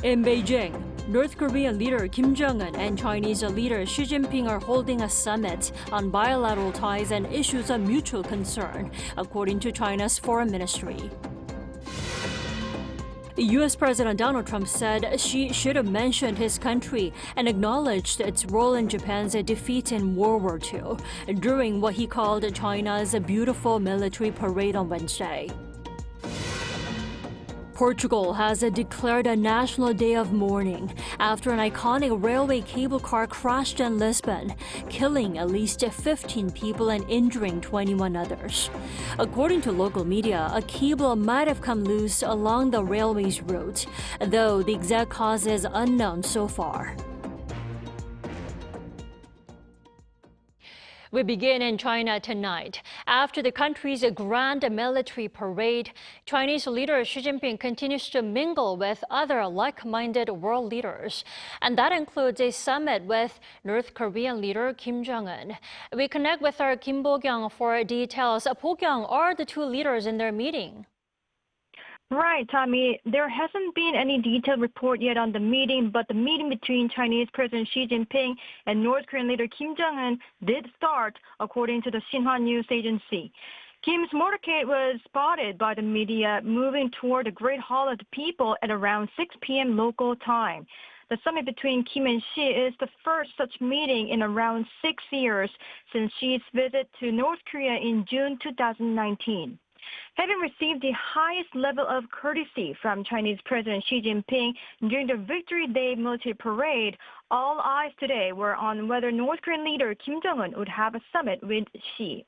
In Beijing, North Korean leader Kim Jong-un and Chinese leader Xi Jinping are holding a summit on bilateral ties and issues of mutual concern, according to China's foreign ministry. U.S. President Donald Trump said Xi should have mentioned his country and acknowledged its role in Japan's defeat in World War II during what he called China's beautiful military parade on Wednesday. Portugal has declared a national day of mourning after an iconic railway cable car crashed in Lisbon, killing at least 15 people and injuring 21 others. According to local media, a cable might have come loose along the railway's route, though the exact cause is unknown so far. We begin in China tonight. After the country's grand military parade, Chinese leader Xi Jinping continues to mingle with other like-minded world leaders. And that includes a summit with North Korean leader Kim Jong-un. We connect with our Kim Bo-kyung for details. Bo-kyung, are the two leaders in their meeting? Right, Tommy. There hasn't been any detailed report yet on the meeting, but the meeting between Chinese President Xi Jinping and North Korean leader Kim Jong-un did start, according to the Xinhua news agency. Kim's motorcade was spotted by the media moving toward the Great Hall of the People at around 6 p.m. local time. The summit between Kim and Xi is the first such meeting in around 6 years since Xi's visit to North Korea in June 2019. Having received the highest level of courtesy from Chinese President Xi Jinping during the Victory Day military parade, all eyes today were on whether North Korean leader Kim Jong-un would have a summit with Xi.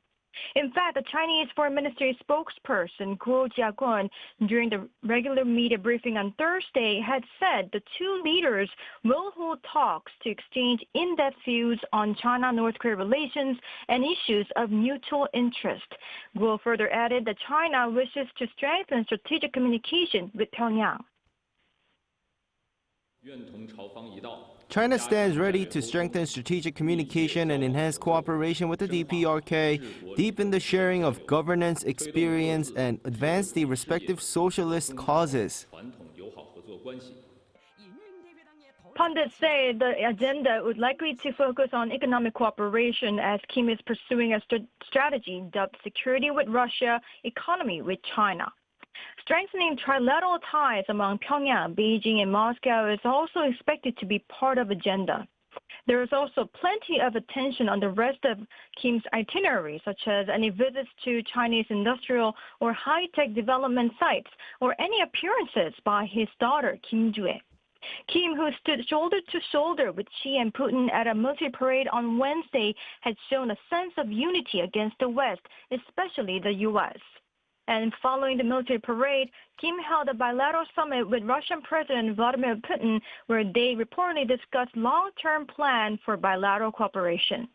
In fact, the Chinese Foreign Ministry spokesperson Guo Jiakun, during the regular media briefing on Thursday, had said the two leaders will hold talks to exchange in-depth views on China-North Korea relations and issues of mutual interest. Guo further added that China wishes to strengthen strategic communication with Pyongyang. China stands ready to strengthen strategic communication and enhance cooperation with the DPRK, deepen the sharing of governance experience, and advance the respective socialist causes. Pundits say the agenda would likely to focus on economic cooperation as Kim is pursuing a strategy dubbed security with Russia, economy with China. Strengthening trilateral ties among Pyongyang, Beijing, and Moscow is also expected to be part of the agenda. There is also plenty of attention on the rest of Kim's itinerary, such as any visits to Chinese industrial or high-tech development sites, or any appearances by his daughter, Kim Jue. Kim, who stood shoulder to shoulder with Xi and Putin at a military parade on Wednesday, had shown a sense of unity against the West, especially the U.S. And following the military parade, Kim held a bilateral summit with Russian President Vladimir Putin, where they reportedly discussed long-term plans for bilateral cooperation.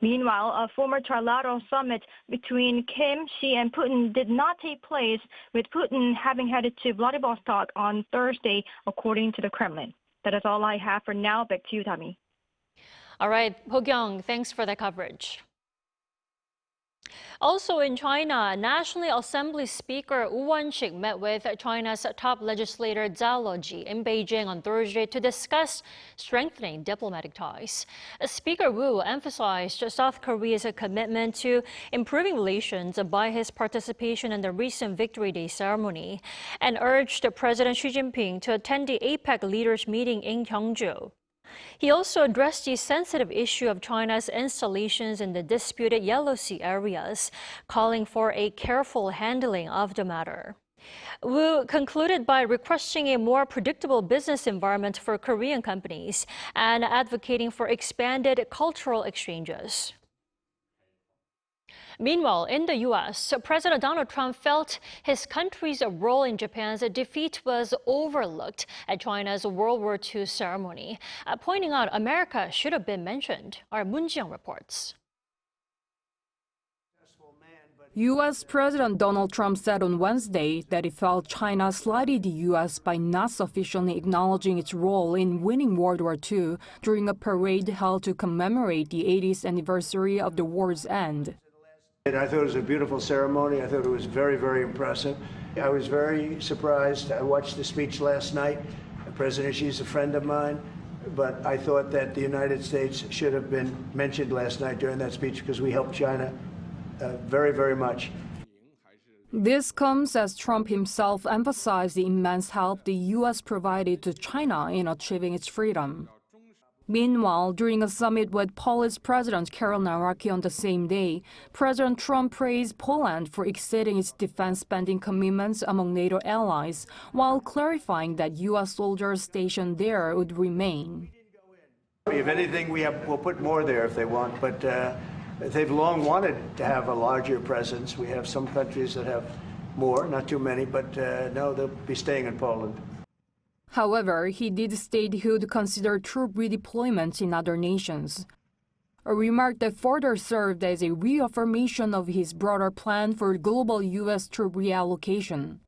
Meanwhile, a former trilateral summit between Kim, Xi, and Putin did not take place, with Putin having headed to Vladivostok on Thursday, according to the Kremlin. That is all I have for now. Back to you, Tommy. All right, Ho-kyung, thanks for the coverage. Also in China, National Assembly Speaker Wu Won-shik met with China's top legislator Zhao Leji in Beijing on Thursday to discuss strengthening diplomatic ties. Speaker Wu emphasized South Korea's commitment to improving relations by his participation in the recent Victory Day ceremony and urged President Xi Jinping to attend the APEC leaders meeting in Gyeongju. He also addressed the sensitive issue of China's installations in the disputed Yellow Sea areas, calling for a careful handling of the matter. Wu concluded by requesting a more predictable business environment for Korean companies and advocating for expanded cultural exchanges. Meanwhile, in the U.S., President Donald Trump felt his country's role in Japan's defeat was overlooked at China's World War II ceremony, pointing out America should have been mentioned. Our Moon Jiang reports. U.S. President Donald Trump said on Wednesday that he felt China slighted the U.S. by not sufficiently acknowledging its role in winning World War II during a parade held to commemorate the 80th anniversary of the war's end. I thought it was a beautiful ceremony. I thought it was very, very impressive. I was very surprised. I watched the speech last night. President Xi's a friend of mine, but I thought that the United States should have been mentioned last night during that speech because we helped China very, very much. This comes as Trump himself emphasized the immense help the U.S. provided to China in achieving its freedom. Meanwhile, during a summit with Polish President Karol Nawrocki on the same day, President Trump praised Poland for exceeding its defense spending commitments among NATO allies, while clarifying that U.S. soldiers stationed there would remain. If anything, we'll put more there if they want, but they've long wanted to have a larger presence. We have some countries that have more, not too many, but no, they'll be staying in Poland. However, he did state he would consider troop redeployment in other nations, a remark that further served as a reaffirmation of his broader plan for global U.S. troop reallocation.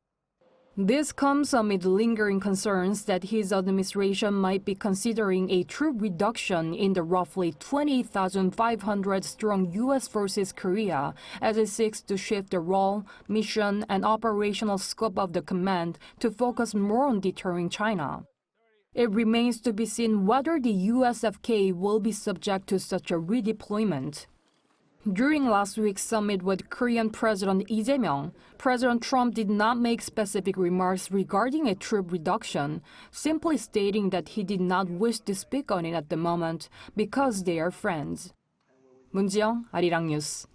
This comes amid lingering concerns that his administration might be considering a troop reduction in the roughly 20,500-strong U.S. forces Korea as it seeks to shift the role, mission, and operational scope of the command to focus more on deterring China. It remains to be seen whether the USFK will be subject to such a redeployment. During last week's summit with Korean President Lee Jae-myung, President Trump did not make specific remarks regarding a troop reduction, simply stating that he did not wish to speak on it at the moment because they are friends. 문지영, Arirang News.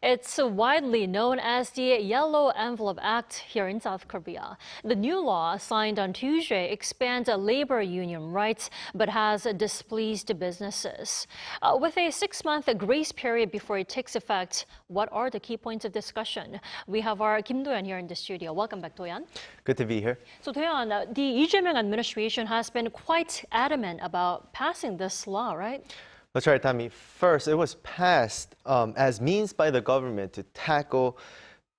It's widely known as the Yellow Envelope Act here in South Korea. The new law, signed on Tuesday, expands labor union rights but has displeased businesses. With a 6-month grace period before it takes effect, what are the key points of discussion? We have our Kim Do-yeon here in the studio. Welcome back, Do-yeon. Good to be here. So, Do-yeon, the Lee Jae-myung administration has been quite adamant about passing this law, right? That's right, Tammy. First, it was passed as means by the government to tackle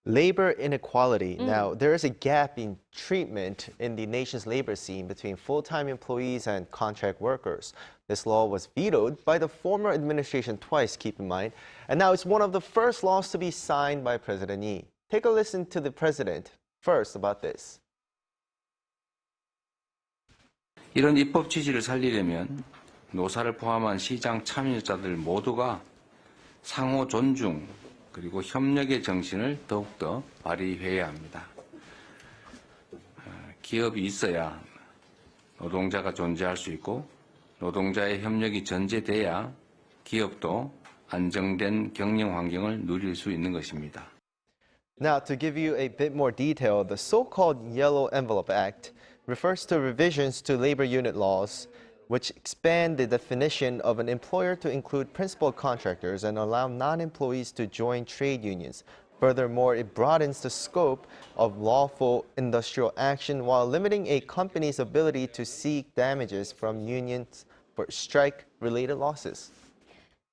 labor inequality. Now, there is a gap in treatment in the nation's labor scene between full-time employees and contract workers. This law was vetoed by the former administration twice, keep in mind, and now it's one of the first laws to be signed by President Lee. Take a listen to the president first about this. 이런 입법 취지를 살리려면 노사를 포함한 시장 참여자들 모두가 상호 존중 그리고 협력의 정신을 더욱더 발휘해야 합니다. 기업이 있어야 노동자가 존재할 수 있고 노동자의 협력이 전제돼야 기업도 안정된 경영 환경을 누릴 수 있는 것입니다. Now, to give you a bit more detail, the so-called Yellow Envelope Act refers to revisions to labor unit laws which expand the definition of an employer to include principal contractors and allow non-employees to join trade unions. Furthermore, it broadens the scope of lawful industrial action while limiting a company's ability to seek damages from unions for strike-related losses.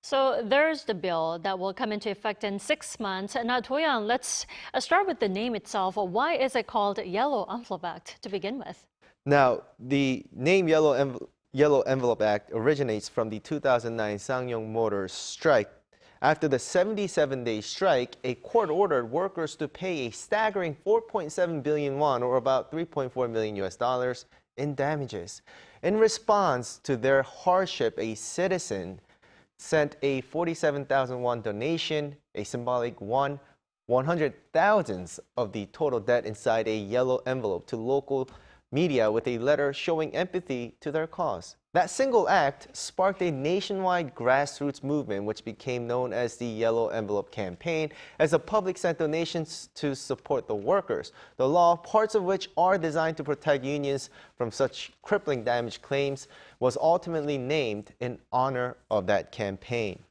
So there's the bill that will come into effect in 6 months. Now, Do-yeon, let's start with the name itself. Why is it called Yellow Envelope Act to begin with? Now, the name Yellow Envelope Act originates from the 2009 Sangyong Motors strike. After the 77-day strike, a court ordered workers to pay a staggering 4.7 billion won, or about $3.4 million US, in damages. In response to their hardship, a citizen sent a 47,000 won donation, a symbolic 100,000th of the total debt inside a yellow envelope to local media with a letter showing empathy to their cause. That single act sparked a nationwide grassroots movement which became known as the Yellow Envelope Campaign as the public sent donations to support the workers. The law, parts of which are designed to protect unions from such crippling damage claims, was ultimately named in honor of that campaign.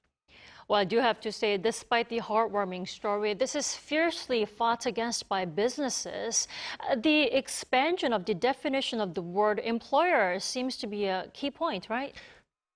Well, I do have to say, despite the heartwarming story, this is fiercely fought against by businesses. The expansion of the definition of the word employer seems to be a key point, right?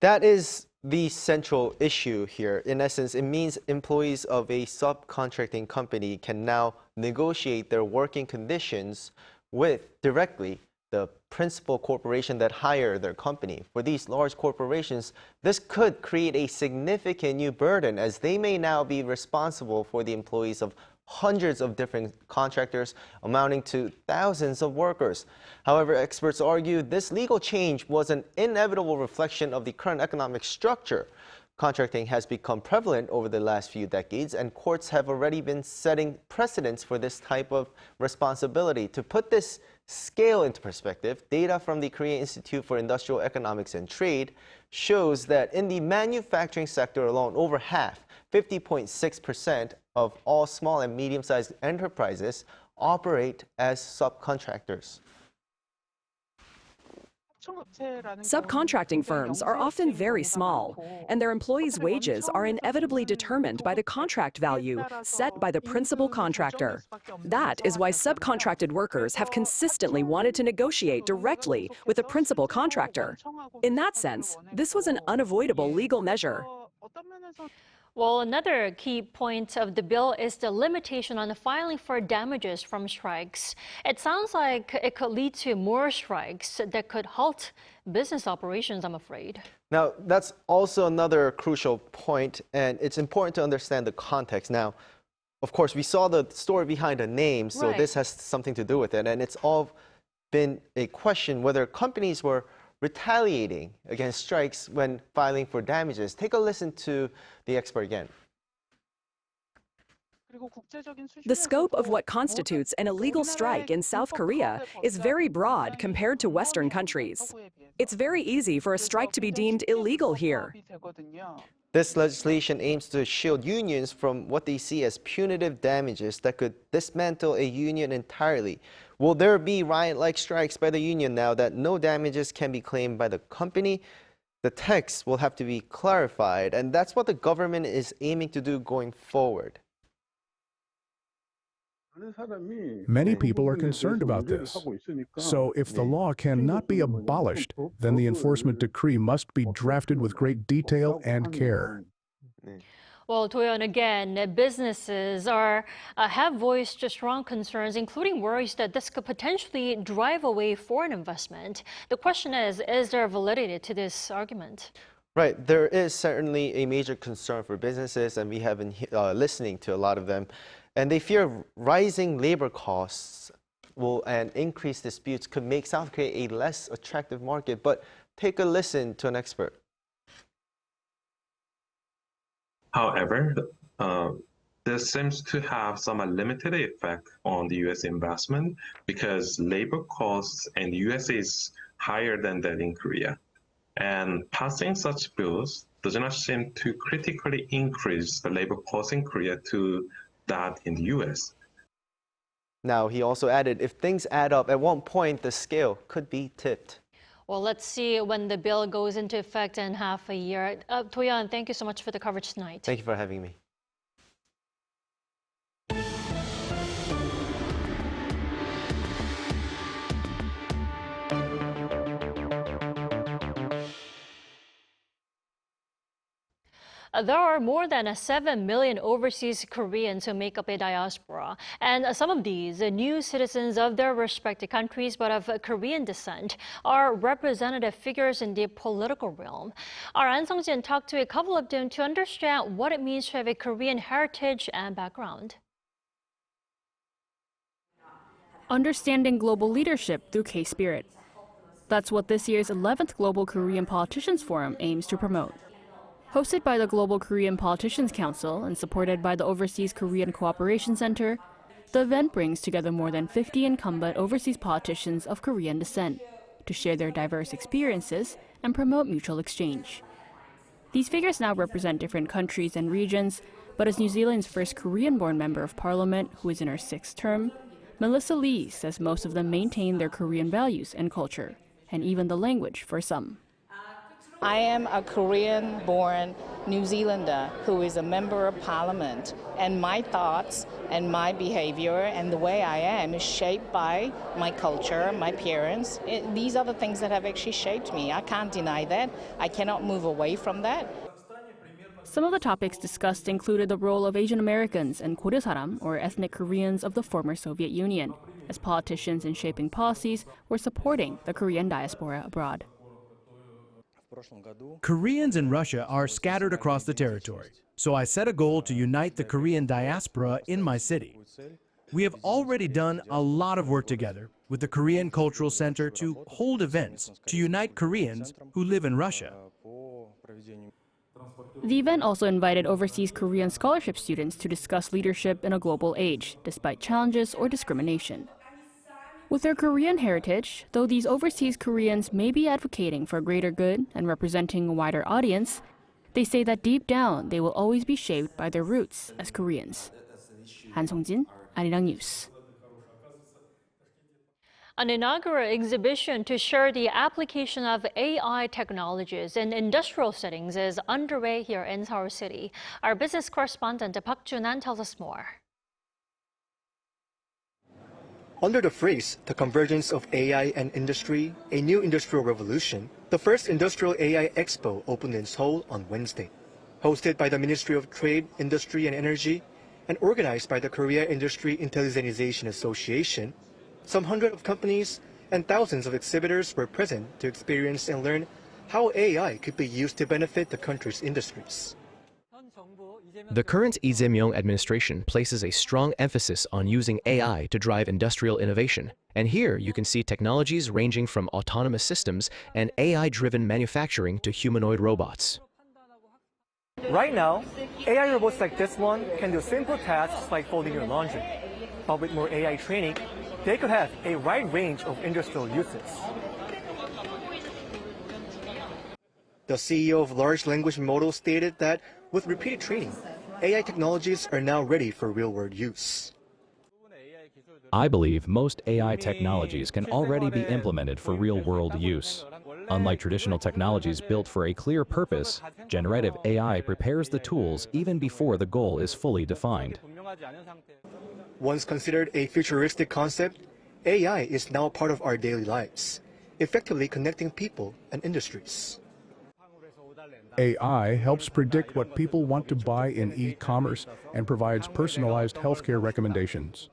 That is the central issue here. In essence, it means employees of a subcontracting company can now negotiate their working conditions with directly the principal corporation that hire their company. For these large corporations, this could create a significant new burden as they may now be responsible for the employees of hundreds of different contractors, amounting to thousands of workers. However, experts argue this legal change was an inevitable reflection of the current economic structure. Contracting has become prevalent over the last few decades, and courts have already been setting precedents for this type of responsibility. To put this scale into perspective, data from the Korea Institute for Industrial Economics and Trade shows that in the manufacturing sector alone, over half, 50.6% of all small and medium-sized enterprises operate as subcontractors. Subcontracting firms are often very small, and their employees' wages are inevitably determined by the contract value set by the principal contractor. That is why subcontracted workers have consistently wanted to negotiate directly with the principal contractor. In that sense, this was an unavoidable legal measure. Well, another key point of the bill is the limitation on filing for damages from strikes. It sounds like it could lead to more strikes that could halt business operations, I'm afraid. Now, that's also another crucial point, and it's important to understand the context. Now, of course, we saw the story behind the name, so this has something to do with it, and it's all been a question whether companies were retaliating against strikes when filing for damages. Take a listen to the expert again. The scope of what constitutes an illegal strike in South Korea is very broad compared to Western countries. It's very easy for a strike to be deemed illegal here. This legislation aims to shield unions from what they see as punitive damages that could dismantle a union entirely. Will there be riot-like strikes by the union now that no damages can be claimed by the company? The text will have to be clarified, and that's what the government is aiming to do going forward. Many people are concerned about this. So if the law cannot be abolished, then the enforcement decree must be drafted with great detail and care. Well, Toyon, again, businesses have voiced strong concerns, including worries that this could potentially drive away foreign investment. The question is there validity to this argument? Right, there is certainly a major concern for businesses, and we have been listening to a lot of them. And they fear rising labor costs and increased disputes could make South Korea a less attractive market. But take a listen to an expert. However, this seems to have some limited effect on the U.S. investment because labor costs in the U.S. is higher than that in Korea. And passing such bills does not seem to critically increase the labor costs in Korea to that in the U.S. Now, he also added, if things add up, at one point, the scale could be tipped. Well, let's see when the bill goes into effect in half a year. Toyan, thank you so much for the coverage tonight. Thank you for having me. There are more than 7 million overseas Koreans who make up a diaspora. And some of these, new citizens of their respective countries but of Korean descent, are representative figures in the political realm. Our An Sung-jin talked to a couple of them to understand what it means to have a Korean heritage and background. Understanding global leadership through K-Spirit. That's what this year's 11th Global Korean Politicians Forum aims to promote. Hosted by the Global Korean Politicians Council and supported by the Overseas Korean Cooperation Center, the event brings together more than 50 incumbent overseas politicians of Korean descent to share their diverse experiences and promote mutual exchange. These figures now represent different countries and regions, but as New Zealand's first Korean-born member of parliament, who is in her 6th term, Melissa Lee says most of them maintain their Korean values and culture, and even the language for some. I am a Korean-born New Zealander who is a member of parliament, and my thoughts and my behavior and the way I am is shaped by my culture, my parents. These are the things that have actually shaped me. I can't deny that. I cannot move away from that. Some of the topics discussed included the role of Asian Americans and 고려사람, or ethnic Koreans of the former Soviet Union, as politicians in shaping policies or supporting the Korean diaspora abroad. Koreans in Russia are scattered across the territory, so I set a goal to unite the Korean diaspora in my city. We have already done a lot of work together with the Korean Cultural Center to hold events to unite Koreans who live in Russia. The event also invited overseas Korean scholarship students to discuss leadership in a global age, despite challenges or discrimination. With their Korean heritage, though these overseas Koreans may be advocating for greater good and representing a wider audience, they say that deep down they will always be shaped by their roots as Koreans. Han Song-jin, Arirang News. An inaugural exhibition to share the application of AI technologies in industrial settings is underway here in Seoul City. Our business correspondent Park Jun-an tells us more. Under the phrase, the convergence of AI and industry, a new industrial revolution, the first industrial AI EXPO opened in Seoul on Wednesday. Hosted by the Ministry of Trade, Industry and Energy, and organized by the Korea Industry Intelligentization Association, some hundred of companies and thousands of exhibitors were present to experience and learn how AI could be used to benefit the country's industries. The current Lee Jae-myung administration places a strong emphasis on using AI to drive industrial innovation. And here you can see technologies ranging from autonomous systems and AI-driven manufacturing to humanoid robots. Right now, AI robots like this one can do simple tasks like folding your laundry. But with more AI training, they could have a wide range of industrial uses. The CEO of Large Language Model stated that with repeated training, AI technologies are now ready for real-world use. I believe most AI technologies can already be implemented for real-world use. Unlike traditional technologies built for a clear purpose, generative AI prepares the tools even before the goal is fully defined. Once considered a futuristic concept, AI is now part of our daily lives, effectively connecting people and industries. AI helps predict what people want to buy in e-commerce and provides personalized healthcare recommendations.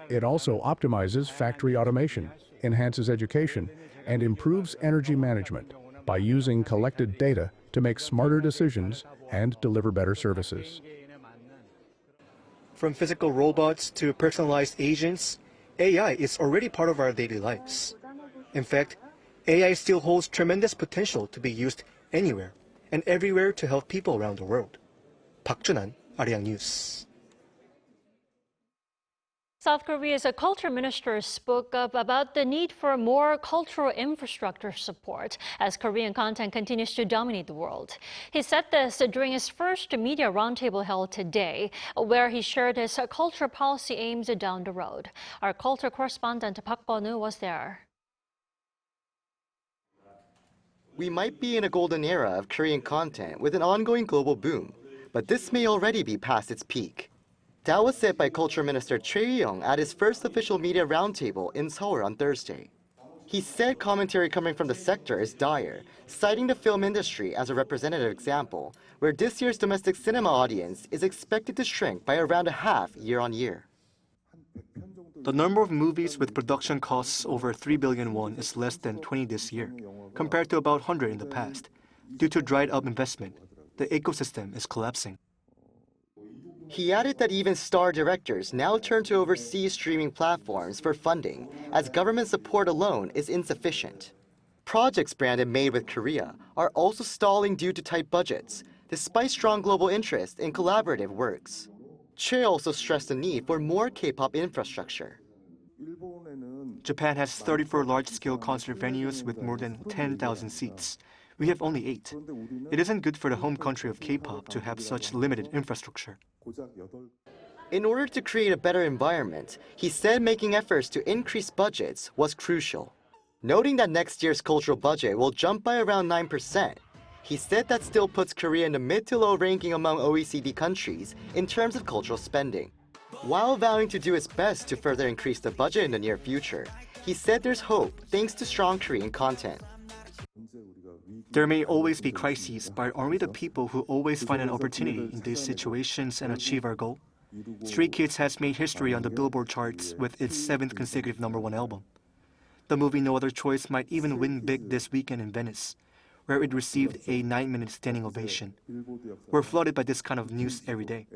It also optimizes factory automation, enhances education, and improves energy management by using collected data to make smarter decisions and deliver better services. From physical robots to personalized agents, AI is already part of our daily lives. In fact, AI still holds tremendous potential to be used anywhere and everywhere to help people around the world. Park Jun-an, Arirang News. South Korea's culture minister spoke up about the need for more cultural infrastructure support as Korean content continues to dominate the world. He said this during his first media roundtable held today, where he shared his culture policy aims down the road. Our culture correspondent Park Bonu was there. We might be in a golden era of Korean content with an ongoing global boom, but this may already be past its peak. That was said by Culture Minister Choi Young at his first official media roundtable in Seoul on Thursday. He said commentary coming from the sector is dire, citing the film industry as a representative example, where this year's domestic cinema audience is expected to shrink by around a half year-on-year. The number of movies with production costs over 3 billion won is less than 20 this year, compared to about 100 in the past. Due to dried-up investment, the ecosystem is collapsing. He added that even star directors now turn to overseas streaming platforms for funding, as government support alone is insufficient. Projects branded Made with Korea are also stalling due to tight budgets, despite strong global interest in collaborative works. Choi also stressed the need for more K-pop infrastructure. Japan has 34 large-scale concert venues with more than 10,000 seats. We have only 8. It isn't good for the home country of K-pop to have such limited infrastructure. In order to create a better environment, he said making efforts to increase budgets was crucial. Noting that next year's cultural budget will jump by around 9%, he said that still puts Korea in the mid to low ranking among OECD countries in terms of cultural spending. While vowing to do his best to further increase the budget in the near future, he said there's hope thanks to strong Korean content. There may always be crises, but aren't we the people who always find an opportunity in these situations and achieve our goal? Stray Kids has made history on the Billboard charts with its 7th consecutive #1 album. The movie No Other Choice might even win big this weekend in Venice, where it received a 9-minute standing ovation. We're flooded by this kind of news every day.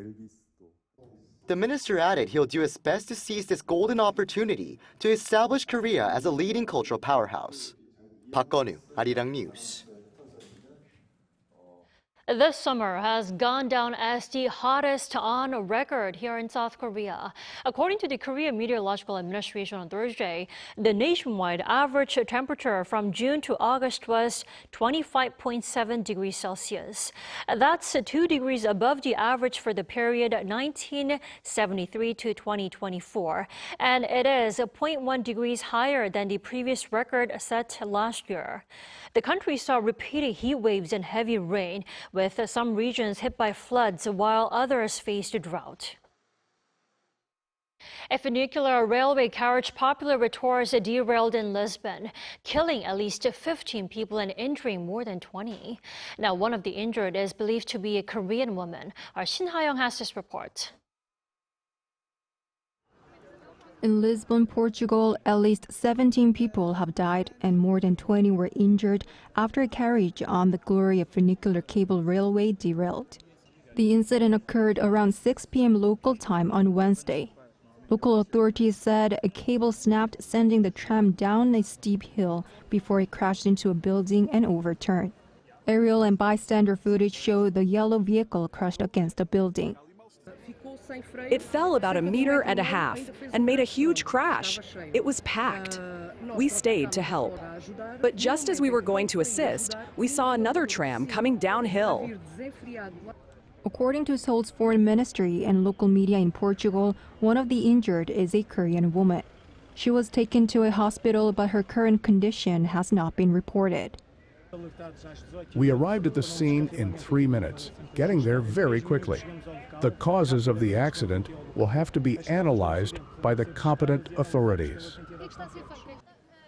The minister added he'll do his best to seize this golden opportunity to establish Korea as a leading cultural powerhouse. Park Gun-woo, Arirang News. This summer has gone down as the hottest on record here in South Korea. According to the Korea Meteorological Administration on Thursday, the nationwide average temperature from June to August was 25.7 degrees Celsius. That's 2 degrees above the average for the period 1973 to 2024. And it is 0.1 degrees higher than the previous record set last year. The country saw repeated heat waves and heavy rain, with some regions hit by floods while others faced drought. A funicular railway carriage popular with tourists derailed in Lisbon, killing at least 15 people and injuring more than 20. Now, one of the injured is believed to be a Korean woman. Our Shin Ha-young has this report. In Lisbon, Portugal, at least 17 people have died and more than 20 were injured after a carriage on the Gloria Funicular cable railway derailed. The incident occurred around 6 p.m. local time on Wednesday. Local authorities said a cable snapped, sending the tram down a steep hill before it crashed into a building and overturned. Aerial and bystander footage showed the yellow vehicle crushed against a building. It fell about 1.5 meters and made a huge crash. It was packed. We stayed to help. But just as we were going to assist, we saw another tram coming downhill. According to Seoul's foreign ministry and local media in Portugal, one of the injured is a Korean woman. She was taken to a hospital, but her current condition has not been reported. We arrived at the scene in 3 minutes, getting there very quickly. The causes of the accident will have to be analyzed by the competent authorities.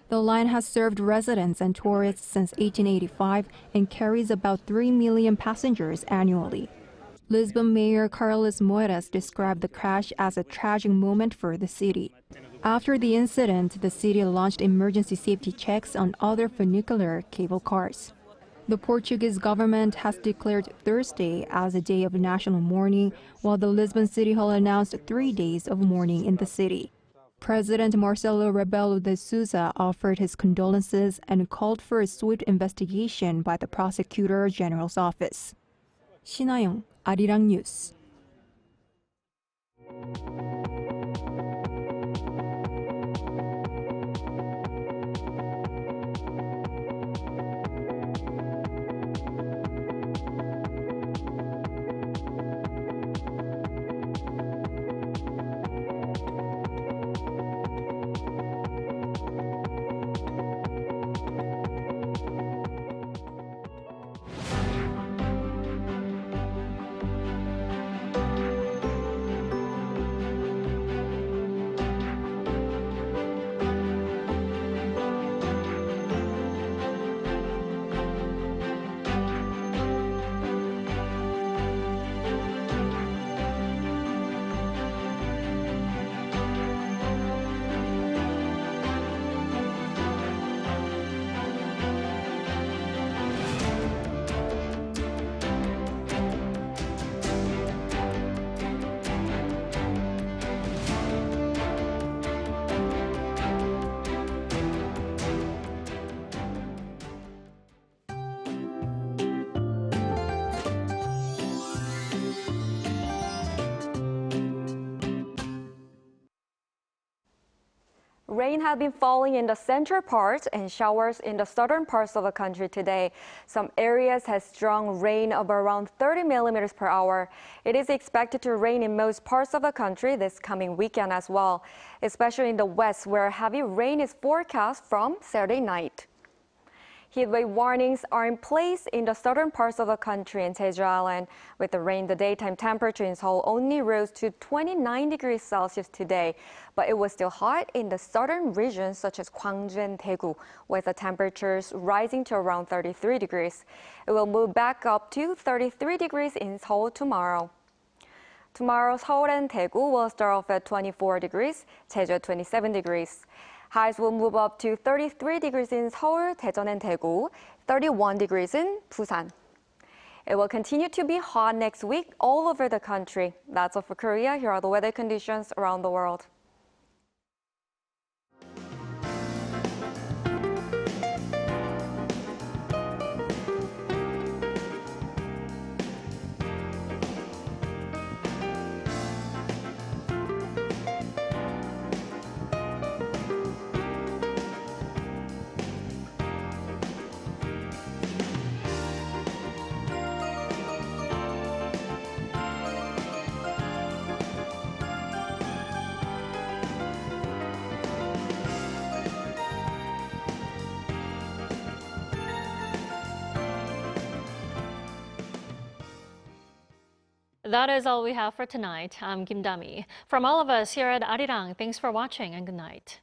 The line has served residents and tourists since 1885 and carries about 3 million passengers annually. Lisbon Mayor Carlos Moedas described the crash as a tragic moment for the city. After the incident, the city launched emergency safety checks on other funicular cable cars. The Portuguese government has declared Thursday as a day of national mourning, while the Lisbon City Hall announced 3 days of mourning in the city. President Marcelo Rebelo de Sousa offered his condolences and called for a swift investigation by the Prosecutor General's office. Shin Ha-young, Arirang News. Rain has been falling in the central parts and showers in the southern parts of the country today. Some areas have strong rain of around 30 millimeters per hour. It is expected to rain in most parts of the country this coming weekend as well, especially in the west, where heavy rain is forecast from Saturday night. Heatwave warnings are in place in the southern parts of the country and Jeju Island. With the rain, the daytime temperature in Seoul only rose to 29 degrees Celsius today, but it was still hot in the southern regions such as Gwangju and Daegu, with the temperatures rising to around 33 degrees. It will move back up to 33 degrees in Seoul tomorrow. Tomorrow, Seoul and Daegu will start off at 24 degrees, Jeju at 27 degrees. Highs will move up to 33 degrees in Seoul, Daejeon and Daegu, 31 degrees in Busan. It will continue to be hot next week all over the country. That's all for Korea. Here are the weather conditions around the world. That is all we have for tonight. I'm Kim Dami. From all of us here at Arirang, thanks for watching and good night.